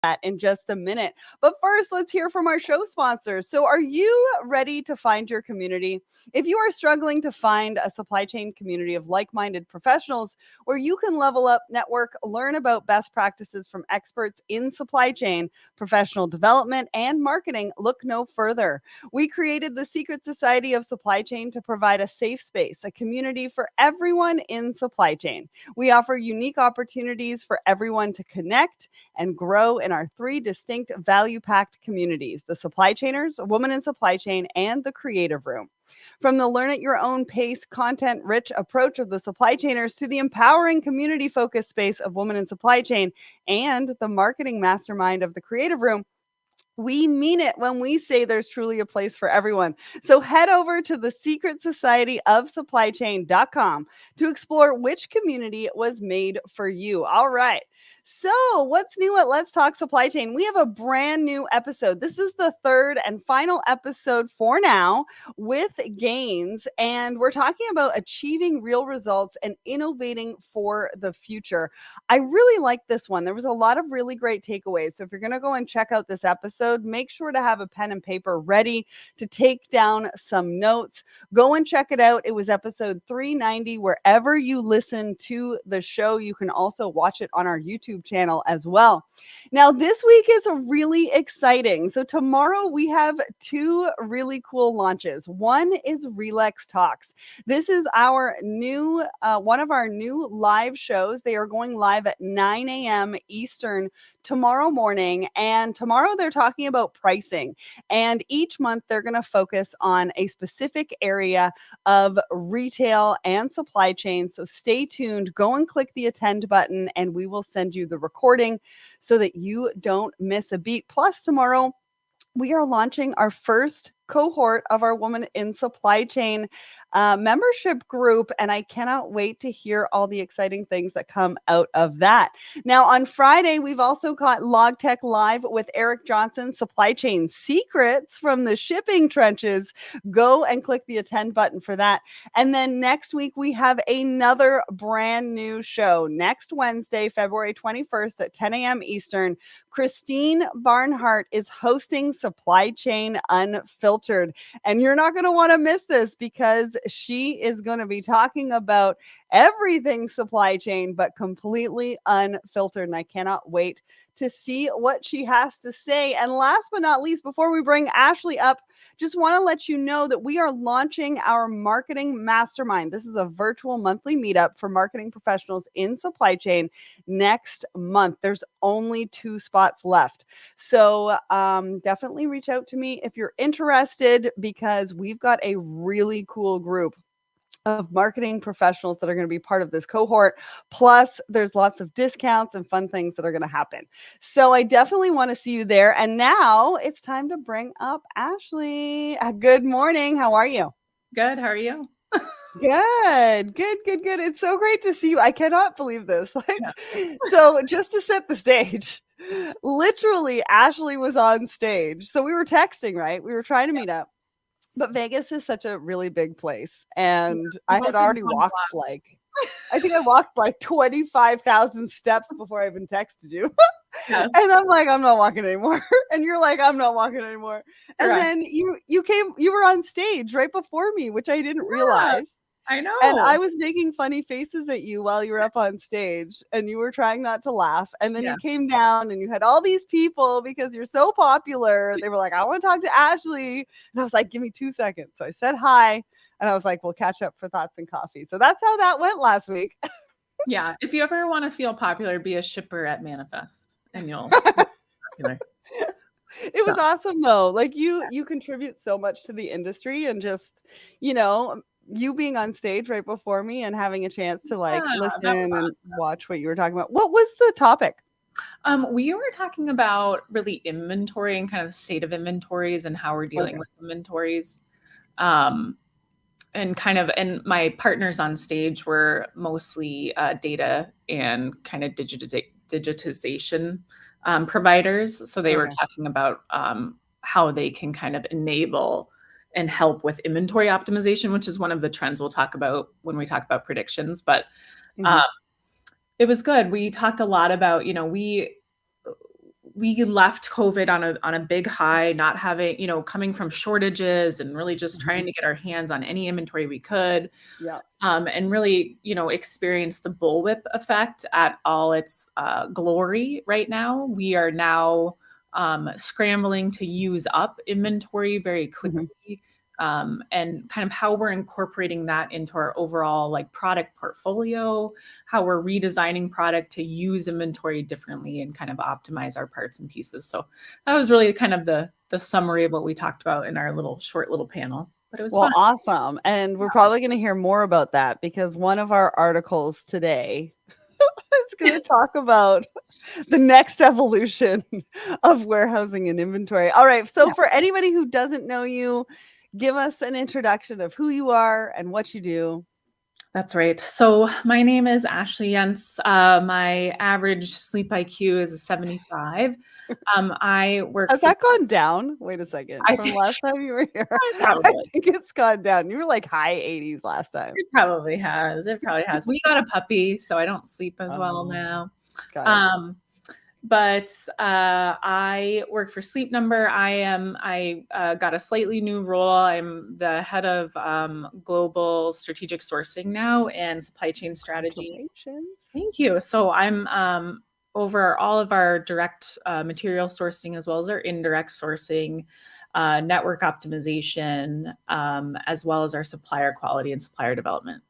that in just a minute. But first, let's hear from our show sponsors. So, are you ready to find your community? If you are struggling to find a supply chain community of like minded professionals where you can level up, network, learn about best practices from experts in supply chain, professional development, and marketing, look no further. We created the Secret Society of Supply Chain to provide a safe space, a community for everyone in supply chain. We offer unique opportunities for everyone to connect and grow in our three distinct value-packed communities: the supply chainers, women in supply chain, and the creative room. From the learn at your own pace, content-rich approach of the supply chainers to the empowering community-focused space of women in supply chain and the marketing mastermind of the creative room, we mean it when we say there's truly a place for everyone. So head over to the Secret Society of Supply Chain.com to explore which community was made for you. All right. So what's new at Let's Talk Supply Chain? We have a brand new episode. This is the third and final episode for now with Gaines, and we're talking about achieving real results and innovating for the future. I really like this one. There was a lot of really great takeaways. So if you're going to go and check out this episode, make sure to have a pen and paper ready to take down some notes. Go and check it out. It was episode 390. Wherever you listen to the show, you can also watch it on our YouTube channel as well. Now, this week is really exciting. So tomorrow we have two really cool launches. One is Relax Talks. This is our new, one of our new live shows. They are going live at 9 a.m. Eastern tomorrow morning. And tomorrow they're talking about pricing. And each month they're going to focus on a specific area of retail and supply chain. So stay tuned. Go and click the attend button and we will send you the recording so that you don't miss a beat. Plus, tomorrow we are launching our first cohort of our Women in Supply Chain membership group, and I cannot wait to hear all the exciting things that come out of that. Now, on Friday, we've also got LogTech Live with Eric Johnson, Supply Chain Secrets from the Shipping Trenches. Go and click the attend button for that. And then next week, we have another brand new show. Next Wednesday, February 21st at 10 a.m. Eastern, Christine Barnhart is hosting Supply Chain Unfiltered. And you're not going to want to miss this because she is going to be talking about everything supply chain, but completely unfiltered. And I cannot wait to see what she has to say. And last but not least, before we bring Ashley up, just want to let you know that we are launching our marketing mastermind. This is a virtual monthly meetup for marketing professionals in supply chain next month. There's only 2 spots left. So definitely reach out to me if you're interested, because we've got a really cool group of marketing professionals that are going to be part of this cohort. Plus, there's lots of discounts and fun things that are going to happen. So I definitely want to see you there. And now it's time to bring up Ashley. Good morning. How are you? Good. How are you? Good. It's so great to see you. I cannot believe this. So just to set the stage, literally Ashley was on stage. So we were texting, right? We were trying to meet up. But Vegas is such a really big place. And I had already walked I think I walked like 25,000 steps before I even texted you. Yes. And I'm like, I'm not walking anymore. And you're like, I'm not walking anymore. And then you were on stage right before me, which I didn't realize. I know. And I was making funny faces at you while you were up on stage and you were trying not to laugh. And then you came down and you had all these people because you're so popular. They were like, I want to talk to Ashley. And I was like, give me 2 seconds. So I said hi and I was like, we'll catch up for thoughts and coffee. So that's how that went last week. Yeah. If you ever want to feel popular, be a shipper at Manifest and you'll be popular. It was awesome though. Like you contribute so much to the industry, and just, you being on stage right before me and having a chance to listen and watch what you were talking about. What was the topic? We were talking about really inventory and kind of the state of inventories and how we're dealing with inventories. And my partners on stage were mostly data and kind of digitization providers. So they were talking about how they can kind of enable and help with inventory optimization, which is one of the trends we'll talk about when we talk about predictions. But it was good. We talked a lot about, we left COVID on a big high, not having, coming from shortages and really just trying to get our hands on any inventory we could. Yeah. And really, experience the bullwhip effect at all its glory right now. We are now scrambling to use up inventory very quickly. And kind of how we're incorporating that into our overall like product portfolio, how we're redesigning product to use inventory differently and kind of optimize our parts and pieces. So that was really kind of the summary of what we talked about in our short little panel. But it was fun. Awesome. And we're probably going to hear more about that because one of our articles today is going to talk about the next evolution of warehousing and inventory. All right. So for anybody who doesn't know you, give us an introduction of who you are and what you do. That's right. So my name is Ashley Yentz. My average sleep IQ is a 75. I work. Has that gone down? Wait a second. From last time you were here, I think it's gone down. You were like high 80s last time. It probably has. We got a puppy, so I don't sleep as well now. But I work for Sleep Number. I got a slightly new role. I'm the head of global strategic sourcing now and supply chain strategy. Thank you. So I'm over all of our direct material sourcing as well as our indirect sourcing, network optimization, as well as our supplier quality and supplier development.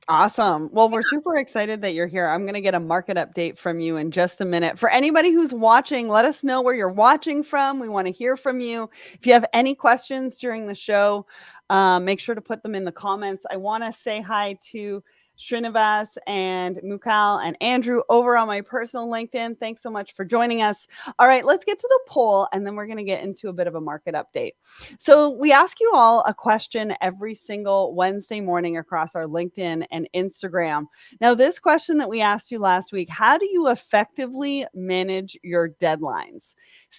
Awesome. Well, we're super excited that you're here. I'm going to get a market update from you in just a minute. For anybody who's watching, let us know where you're watching from. We want to hear from you. If you have any questions during the show, make sure to put them in the comments. I want to say hi to Srinivas and Mukal and Andrew over on my personal LinkedIn. Thanks so much for joining us. All right, let's get to the poll and then we're going to get into a bit of a market update. So we ask you all a question every single Wednesday morning across our LinkedIn and Instagram. Now, this question that we asked you last week, how do you effectively manage your deadlines?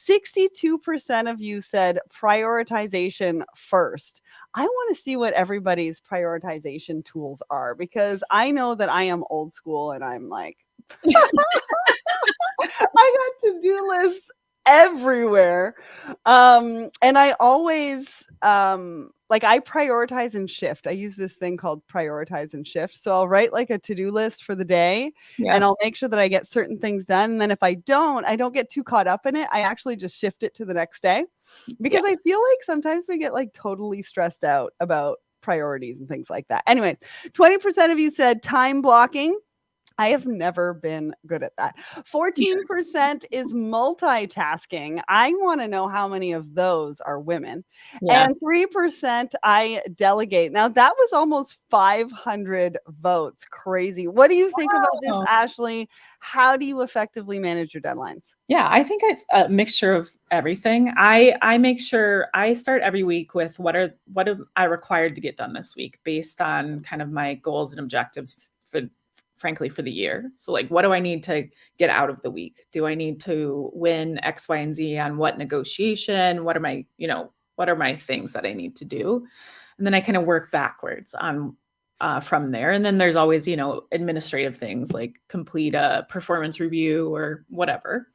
62% of you said prioritization first. I want to see what everybody's prioritization tools are because I know that I am old school and I'm like, I got to-do lists everywhere. And I always I prioritize and shift. I use this thing called prioritize and shift. So I'll write like a to-do list for the day and I'll make sure that I get certain things done. And then if I don't get too caught up in it. I actually just shift it to the next day because I feel like sometimes we get like totally stressed out about priorities and things like that. Anyways, 20% of you said time blocking. I have never been good at that. 14% is multitasking. I want to know how many of those are women. And 3% I delegate. Now that was almost 500 votes. Crazy. What do you think about this, Ashley? How do you effectively manage your deadlines? Yeah, I think it's a mixture of everything. I make sure I start every week with what am I required to get done this week based on kind of my goals and objectives frankly for the year. So like, what do I need to get out of the week? Do I need to win X, Y, and Z on what negotiation? What are my things that I need to do? And then I kind of work backwards on from there. And then there's always, administrative things like complete a performance review or whatever.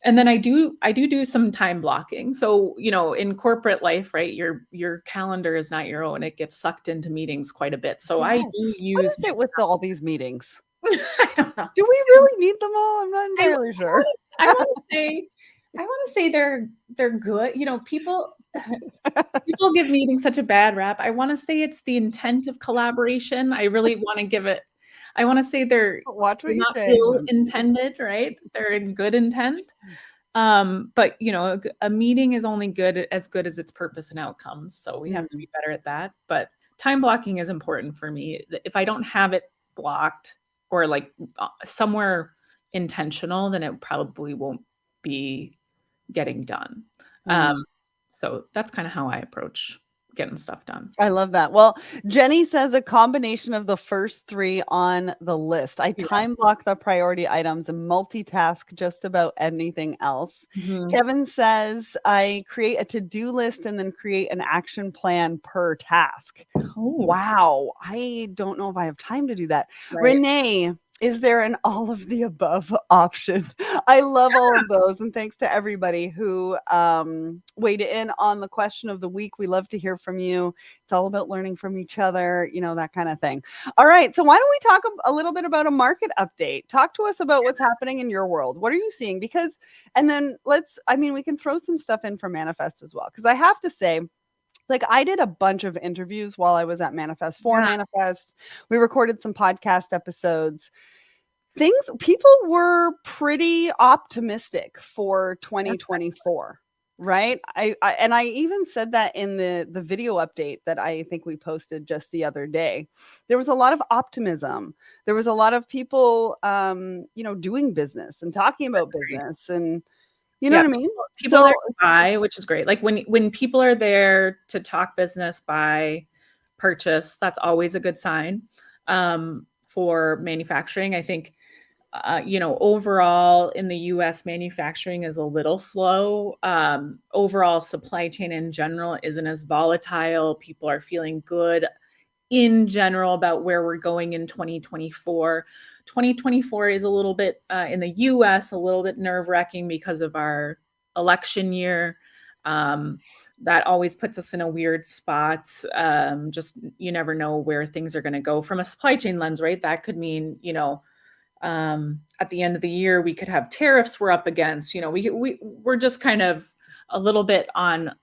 And then I do some time blocking. So, in corporate life, right, your calendar is not your own. It gets sucked into meetings quite a bit. So I do use. What is it with all these meetings? I don't know. Do we really need them all? I'm not entirely sure. I want to say they're good. People give meetings such a bad rap. I want to say it's the intent of collaboration. I really want to give it. I want to say they're not ill intended, right? They're in good intent. But a meeting is only good as its purpose and outcomes. So we have to be better at that. But time blocking is important for me. If I don't have it blocked or like somewhere intentional, then it probably won't be getting done. So that's kind of how I approach getting stuff done. I love that. Well, Jenny says a combination of the first three on the list. I time block the priority items and multitask just about anything else. Kevin says I create a to-do list and then create an action plan per task. Wow. I don't know if I have time to do that. Right. Renee Is there an all of the above option? I love all of those. And thanks to everybody who weighed in on the question of the week. We love to hear from you. It's all about learning from each other, that kind of thing. All right. So, why don't we talk a little bit about a market update? Talk to us about what's happening in your world. What are you seeing? And then we can throw some stuff in for Manifest as well. Because I have to say, I did a bunch of interviews while I was at Manifest for Manifest. We recorded some podcast episodes. People were pretty optimistic for 2024, right? I even said that in the video update that I think we posted just the other day. There was a lot of optimism. There was a lot of people, doing business and talking about business and. You know what I mean? People there to buy, which is great. Like when people are there to talk business, buy, purchase, that's always a good sign for manufacturing. I think, overall in the U.S., manufacturing is a little slow. Overall, supply chain in general isn't as volatile. People are feeling good in general about where we're going in 2024. 2024 is a little bit in the US, a little bit nerve-wracking because of our election year. That always puts us in a weird spot. Just you never know where things are going to go from a supply chain lens, right? That could mean, at the end of the year, we could have tariffs we're up against. We're just kind of a little bit on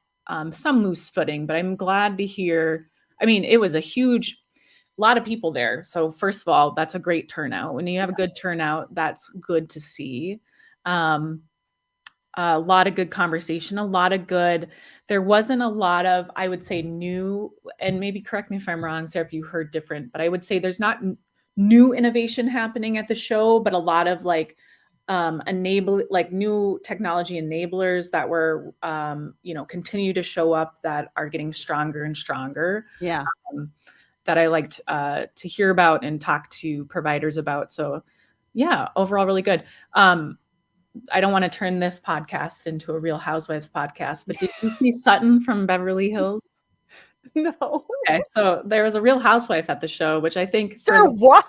some loose footing, but I'm glad to hear. It was a lot of people there. So first of all, that's a great turnout. When you have a good turnout, that's good to see. A lot of good conversation, there wasn't a lot of, I would say, new, and maybe correct me if I'm wrong, Sarah, if you heard different, but I would say there's not new innovation happening at the show, but a lot of new technology enablers that were, continue to show up that are getting stronger and stronger. Yeah. That I liked to hear about and talk to providers about. So yeah, overall really good. I don't want to turn this podcast into a Real Housewives podcast, but did you see Sutton from Beverly Hills? No. Okay, so there was a Real Housewife at the show, which I think there was.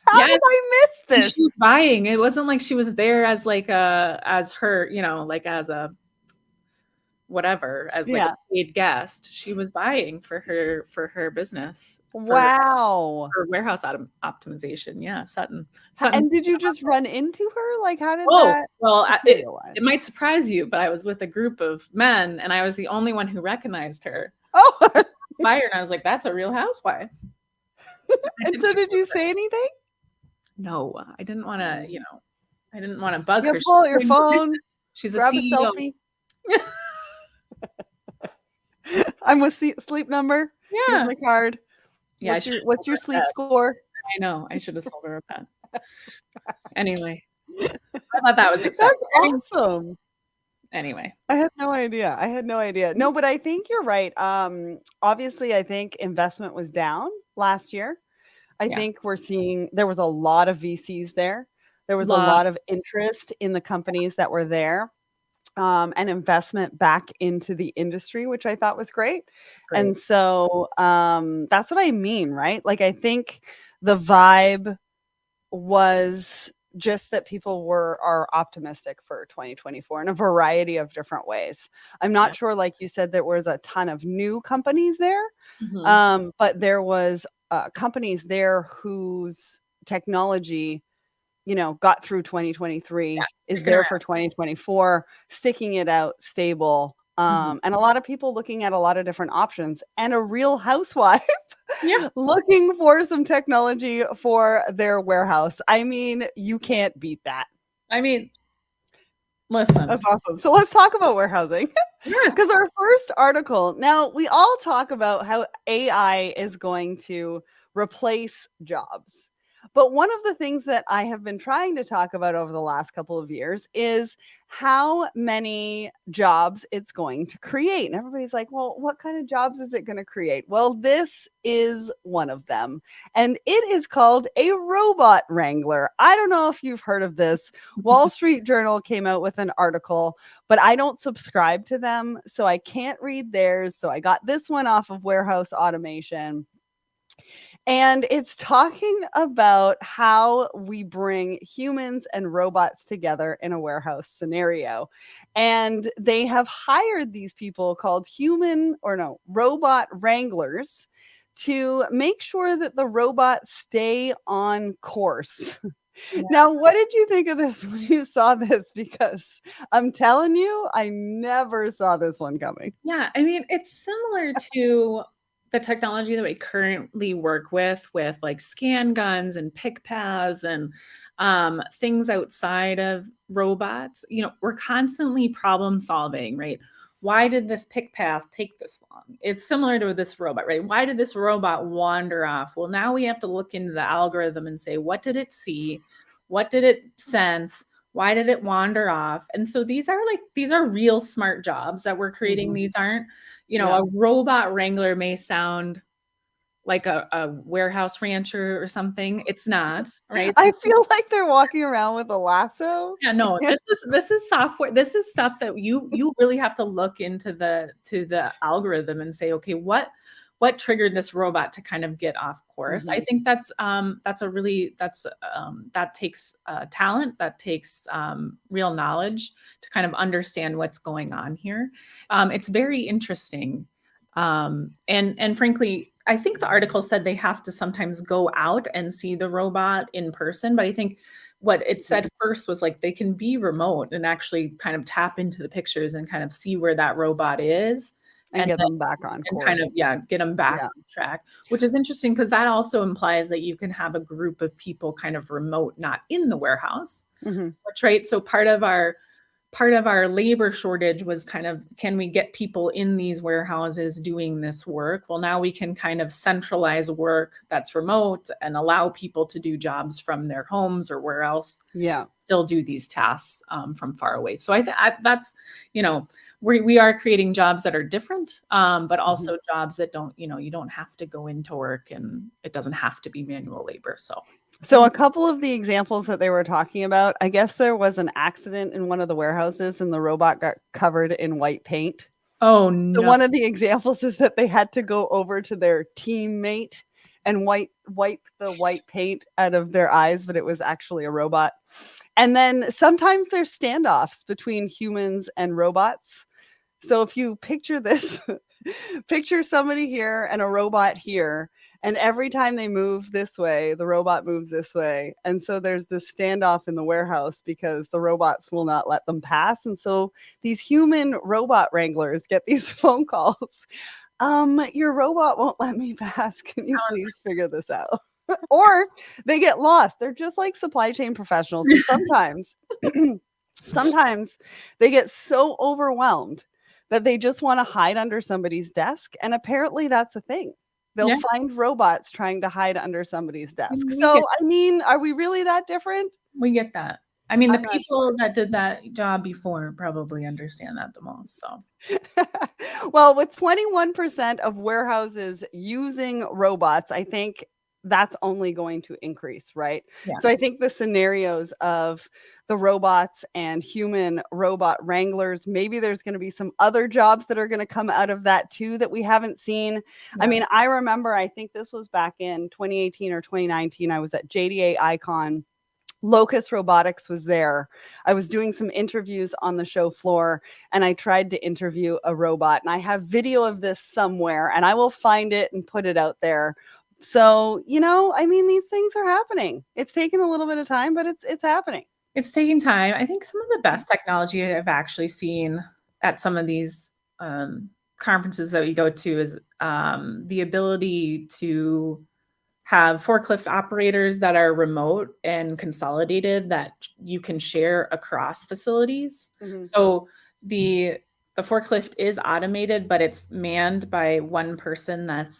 How did I miss this? She was buying. It wasn't like she was there as as her, as a whatever, as a paid guest. She was buying for her business. Wow. For warehouse optimization. Yeah, Sutton. And did you just run into her? How did that? Well, it might surprise you, but I was with a group of men, and I was the only one who recognized her. Oh, fire, and I was like, "That's a Real Housewife." And so, did you say anything? No, I didn't want to. I didn't want to bug her. Pull out your phone. She's grab a CEO. selfie. I'm with Sleep Number. Yeah. Here's my card. Yeah. What's your sleep score? I know. I should have sold her a pen. Anyway, I thought that was exciting. That's awesome. Anyway, I had no idea. No, but I think you're right. Obviously, I think investment was down last year. I think we're seeing there was a lot of VCs there. There was a lot of interest in the companies that were there. And investment back into the industry, which I thought was great. And so that's what I mean, right? I think the vibe was just that people are optimistic for 2024 in a variety of different ways. I'm not sure, like you said, there was a ton of new companies there, but there was companies there whose technology got through 2023, is there for 2024, sticking it out stable. And a lot of people looking at a lot of different options, and a Real Housewife looking for some technology for their warehouse. You can't beat that. Listen. That's awesome. So let's talk about warehousing. Yes. Because our first article, now we all talk about how AI is going to replace jobs. But one of the things that I have been trying to talk about over the last couple of years is how many jobs it's going to create. And everybody's like, well, what kind of jobs is it going to create? Well, this is one of them. And it is called a robot wrangler. I don't know if you've heard of this. Wall Street Journal came out with an article, but I don't subscribe to them, so I can't read theirs. So I got this one off of Warehouse Automation. And it's talking about how we bring humans and robots together in a warehouse scenario. And they have hired these people called robot wranglers to make sure that the robots stay on course. Yeah. Now, what did you think of this when you saw this? Because I'm telling you, I never saw this one coming. Yeah, I mean, it's similar to the technology that we currently work with like scan guns and pick paths and things outside of robots. You know, we're constantly problem solving, right? Why did this pick path take this long? It's similar to this robot, right? Why did this robot wander off? Well, now we have to look into the algorithm and say, what did it see? What did it sense? Why did it wander off? And so these are real smart jobs that we're creating. Mhm. These aren't, Yeah. a robot wrangler may sound like a warehouse rancher or something. It's not, right? I feel like they're walking around with a lasso. Yeah, no, this is software. This is stuff that you really have to look into the algorithm and say, okay, what triggered this robot to kind of get off course? I Mhm. think that takes talent, that takes real knowledge to kind of understand what's going on here. It's very interesting, and frankly, I think the article said they have to sometimes go out and see the robot in person, but I think what it said first was like they can be remote and actually kind of tap into the pictures and kind of see where that robot is And get then them back on and course. kind of get them back Yeah. on track, which is interesting because that also implies that you can have a group of people kind of remote, not in the warehouse, Mhm. which, right? So part of our labor shortage was kind of, can we get people in these warehouses doing this work? Well, now we can kind of centralize work that's remote and allow people to do jobs from their homes or where else, Yeah. still do these tasks from far away. So that's, we are creating jobs that are different, but also jobs that don't, you don't have to go into work and it doesn't have to be manual labor. So a couple of the examples that they were talking about, I guess there was an accident in one of the warehouses and the robot got covered in white paint. Oh So no. one of the examples is that they had to go over to their teammate and wipe the white paint out of their eyes, but it was actually a robot. And then sometimes there's standoffs between humans and robots. So if you picture this, picture somebody here and a robot here, and every time they move this way, the robot moves this way. And so there's this standoff in the warehouse because the robots will not let them pass. And so these human robot wranglers get these phone calls. Your robot won't let me pass. Can you please figure this out? Or they get lost. They're just like supply chain professionals. And sometimes they get so overwhelmed that they just want to hide under somebody's desk. And apparently that's a thing. They'll Yeah, find robots trying to hide under somebody's desk. we get So, I mean, are we really that different? we get that. I mean, the I'm not people that did that job before probably understand that the most. So sure. Well, with 21% of warehouses using robots, I think that's only going to increase, right? So I yes. think the scenarios of the robots and human robot wranglers, maybe there's going to be some other jobs that are going to come out of that too that we haven't seen. I Yeah. mean, I remember, I think this was back in 2018 or 2019. I was at JDA Icon. Locus Robotics was there. I was doing some interviews on the show floor and I tried to interview a robot. And I have video of this somewhere and I will find it and put it out there. So, I mean, these things are happening. It's taken a little bit of time, but it's happening. It's taking time. I think some of the best technology I've actually seen at some of these conferences that we go to is the ability to have forklift operators that are remote and consolidated that you can share across facilities. Mhm. So the forklift is automated, but it's manned by one person that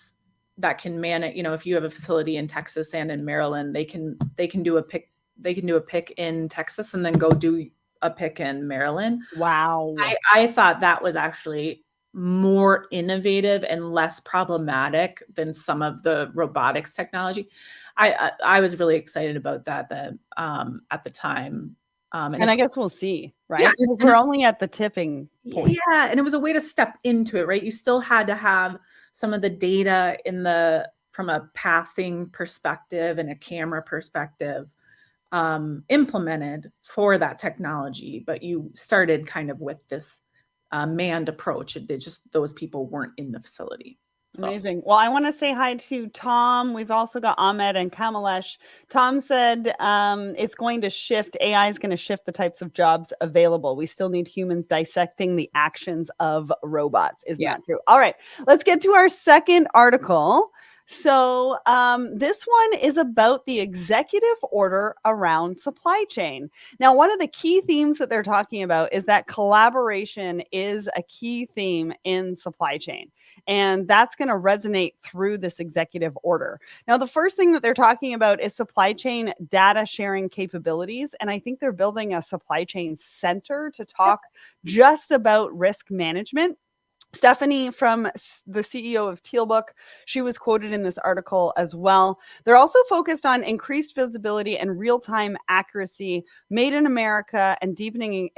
can man it. If you have a facility in Texas and in Maryland, they can do a pick in Texas and then go do a pick in Maryland. Wow. I thought that was actually more innovative and less problematic than some of the robotics technology. I was really excited about that at the time. And And it, I guess we'll see, yeah, right? 'Cause we're only at the tipping point. yeah, and it was a way to step into it, right? You still had to have some of the data from a pathing perspective and a camera perspective implemented for that technology, but you started kind of with this manned approach. Those people weren't in the facility. So. Amazing. Well, I want to say hi to Tom. We've also got Ahmed and Kamalesh. Tom said it's going to shift. AI is going to shift the types of jobs available. We still need humans dissecting the actions of robots. Isn't that true? All right. Let's get to our second article. So this one is about the executive order around supply chain. Now, one of the key themes that they're talking about is that collaboration is a key theme in supply chain. And that's going to resonate through this executive order. Now, the first thing that they're talking about is supply chain data sharing capabilities. And I think they're building a supply chain center to talk just about risk management. Stephanie from the CEO of Tealbook, she was quoted in this article as well. They're also focused on increased visibility and real-time accuracy, made in America, and deepening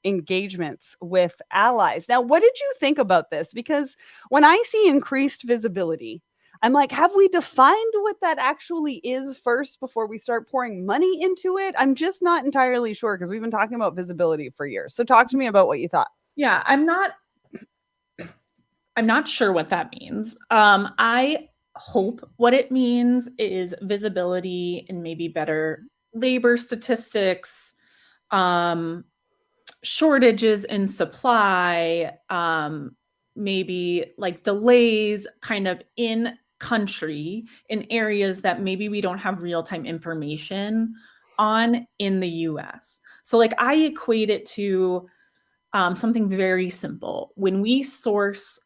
engagements with allies. Now, what did you think about this? Because when I see increased visibility, I'm like, have we defined what that actually is first before we start pouring money into it? I'm just not entirely sure because we've been talking about visibility for years. So talk to me about what you thought. Yeah, I'm not sure what that means. I hope what it means is visibility and maybe better labor statistics, shortages in supply, maybe like delays kind of in country in areas that maybe we don't have real-time information on in the US. So like I equate it to something very simple. When we source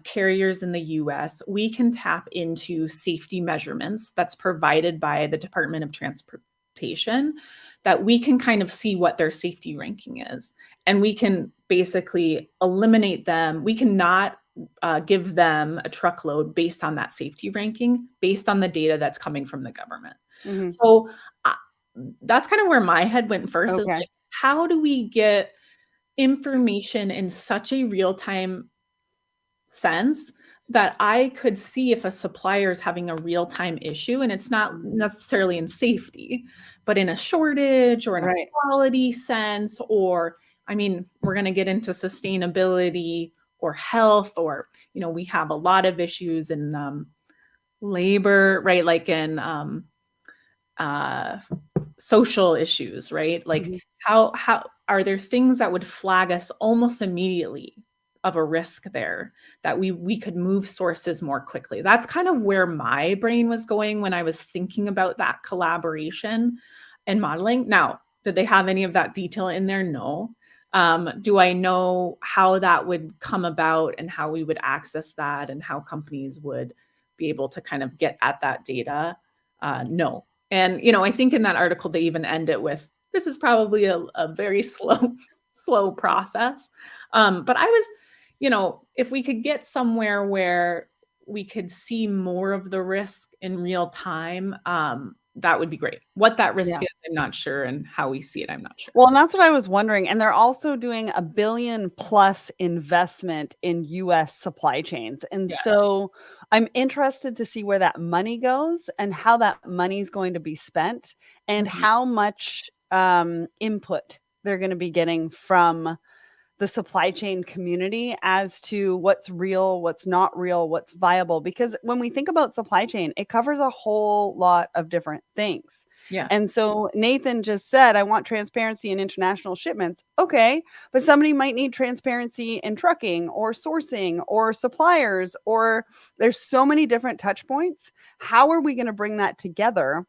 carriers in the US, we can tap into safety measurements that's provided by the Department of Transportation that we can kind of see what their safety ranking is. And we can basically eliminate them. We cannot give them a truckload based on that safety ranking, based on the data that's coming from the government. Mm-hmm. So that's kind of where my head went first is like, how do we get information in such a real-time sense that I could see if a supplier is having a real-time issue, and it's not necessarily in safety, but in a shortage or in a quality sense, or, I mean, we're going to get into sustainability or health, or, you know, we have a lot of issues in labor, right? Like in social issues, right? Like how are there things that would flag us almost immediately of a risk there that we could move sources more quickly? That's kind of where my brain was going when I was thinking about that collaboration and modeling. Now, did they have any of that detail in there? No. Do I know how that would come about and how we would access that and how companies would be able to kind of get at that data? No. And, you know, I think in that article, they even end it with, this is probably a very slow process. But I was, you know, if we could get somewhere where we could see more of the risk in real time, that would be great. What that risk is, I'm not sure. And how we see it, I'm not sure. Well, and that's what I was wondering. And they're also doing $1 billion+ investment in US supply chains. And so I'm interested to see where that money goes and how that money is going to be spent and how much input they're going to be getting from the supply chain community as to what's real, what's not real, what's viable. Because when we think about supply chain, it covers a whole lot of different things. Yes. And so Nathan just said, I want transparency in international shipments. Okay, but somebody might need transparency in trucking or sourcing or suppliers, or there's so many different touch points. How are we going to bring that together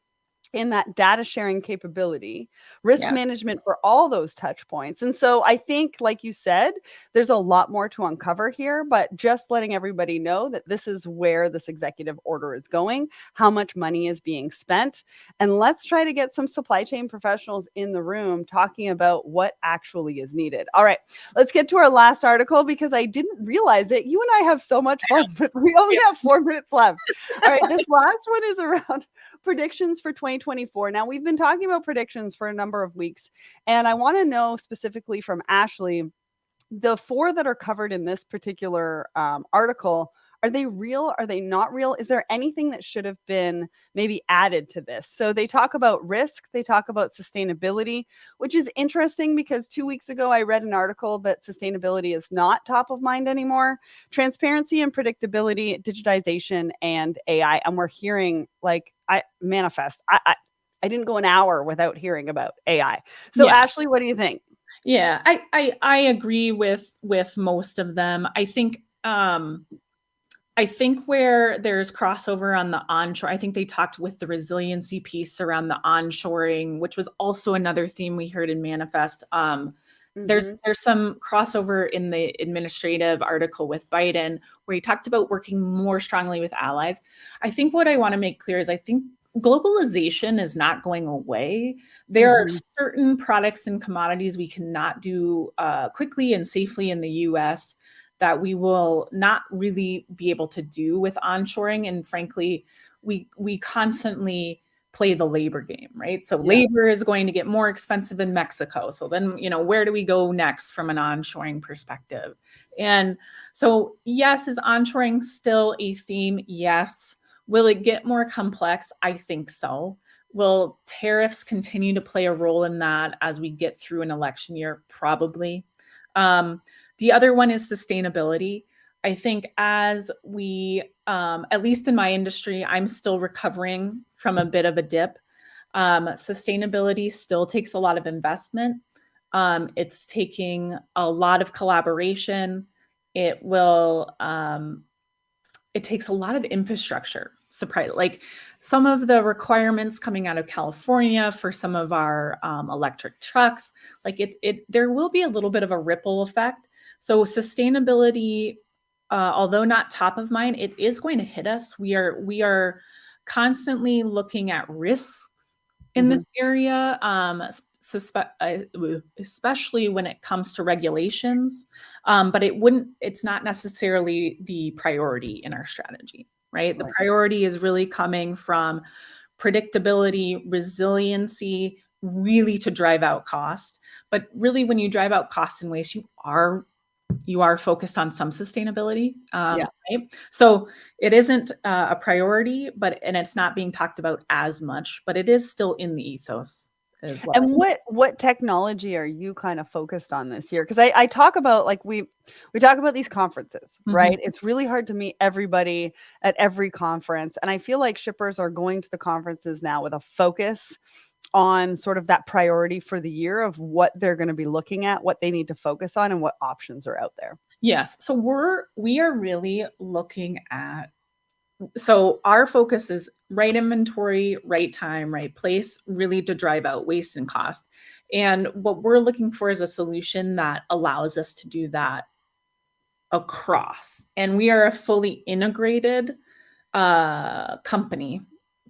in that data sharing capability, risk management for all those touch points? And so I think, like you said, there's a lot more to uncover here, but just letting everybody know that this is where this executive order is going, how much money is being spent. And let's try to get some supply chain professionals in the room talking about what actually is needed. All right, let's get to our last article because I didn't realize it. You and I have so much fun, but we only have 4 minutes left. All right, this last one is around predictions for 2024. Now, we've been talking about predictions for a number of weeks, and I want to know specifically from Ashley, the 4 that are covered in this particular article Are they real? Are they not real? Is there anything that should have been maybe added to this? So they talk about risk, they talk about sustainability, which is interesting because 2 weeks ago I read an article that sustainability is not top of mind anymore. Transparency and predictability, digitization, and AI. And we're hearing like I manifest. I didn't go an hour without hearing about AI. So Yeah. Ashley, what do you think? Yeah, I agree with most of them. I think where there's crossover on the onshore, I think they talked with the resiliency piece around the onshoring, which was also another theme we heard in Manifest. There's some crossover in the administrative article with Biden where he talked about working more strongly with allies. I think what I want to make clear is I think globalization is not going away. There are certain products and commodities we cannot do quickly and safely in the US that we will not really be able to do with onshoring. And frankly, we constantly play the labor game, right? So labor is going to get more expensive in Mexico. So then, where do we go next from an onshoring perspective? And so, yes, is onshoring still a theme? Yes. Will it get more complex? I think so. Will tariffs continue to play a role in that as we get through an election year? Probably. The other one is sustainability. I think as we, at least in my industry, I'm still recovering from a bit of a dip. Sustainability still takes a lot of investment. It's taking a lot of collaboration. It will, it takes a lot of infrastructure. Surprise! Like some of the requirements coming out of California for some of our electric trucks, like there will be a little bit of a ripple effect. So sustainability, although not top of mind, it is going to hit us. We are constantly looking at risks in this area, especially when it comes to regulations. But it's not necessarily the priority in our strategy, right? The priority is really coming from predictability, resiliency, really to drive out cost. But really, when you drive out cost and waste, you are focused on some sustainability. Right? So it isn't a priority, and it's not being talked about as much, but it is still in the ethos as well. And what technology are you kind of focused on this year? Because I talk about like we talk about these conferences, right? It's really hard to meet everybody at every conference. And I feel like shippers are going to the conferences now with a focus on sort of that priority for the year of what they're going to be looking at, what they need to focus on, and what options are out there. Yes. So we are really looking at, so our focus is right inventory, right time, right place, really to drive out waste and cost. And what we're looking for is a solution that allows us to do that across. And we are a fully integrated company.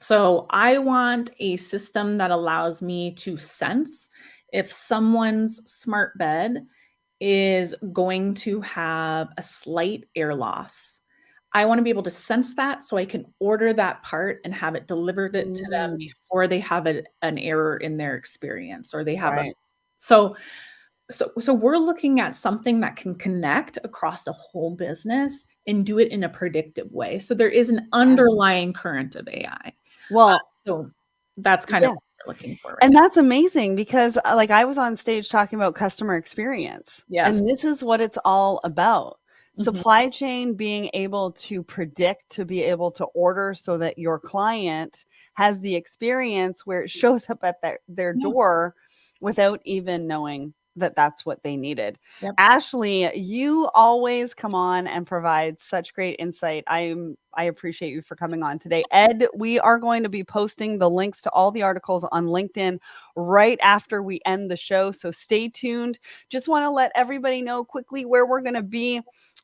So I want a system that allows me to sense if someone's smart bed is going to have a slight air loss. I want to be able to sense that so I can order that part and have it delivered to them before they have an error in their experience or they have so we're looking at something that can connect across the whole business and do it in a predictive way. So there is an underlying current of AI. Well, so that's kind of what we're looking for. And that's amazing because like I was on stage talking about customer experience. Yes. And this is what it's all about. Supply chain being able to predict, to be able to order so that your client has the experience where it shows up at their door without even knowing that that's what they needed. Ashley, you always come on and provide such great insight. I appreciate you for coming on today. Ed, we are going to be posting the links to all the articles on LinkedIn right after we end the show. So stay tuned. Just want to let everybody know quickly where we're going to be.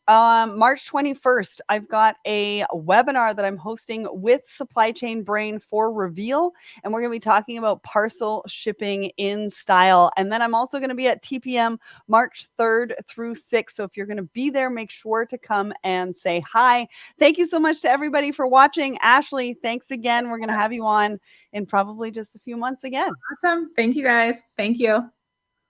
March 21st, I've got a webinar that I'm hosting with Supply Chain Brain for Reveal, and we're going to be talking about parcel shipping in style. And then I'm also going to be at TPM March 3rd through 6th. So if you're going to be there, make sure to come and say hi. Thank you so much to everybody for watching. Ashley, thanks again. We're going to have you on in probably just a few months again. Awesome. Thank you guys. Thank you.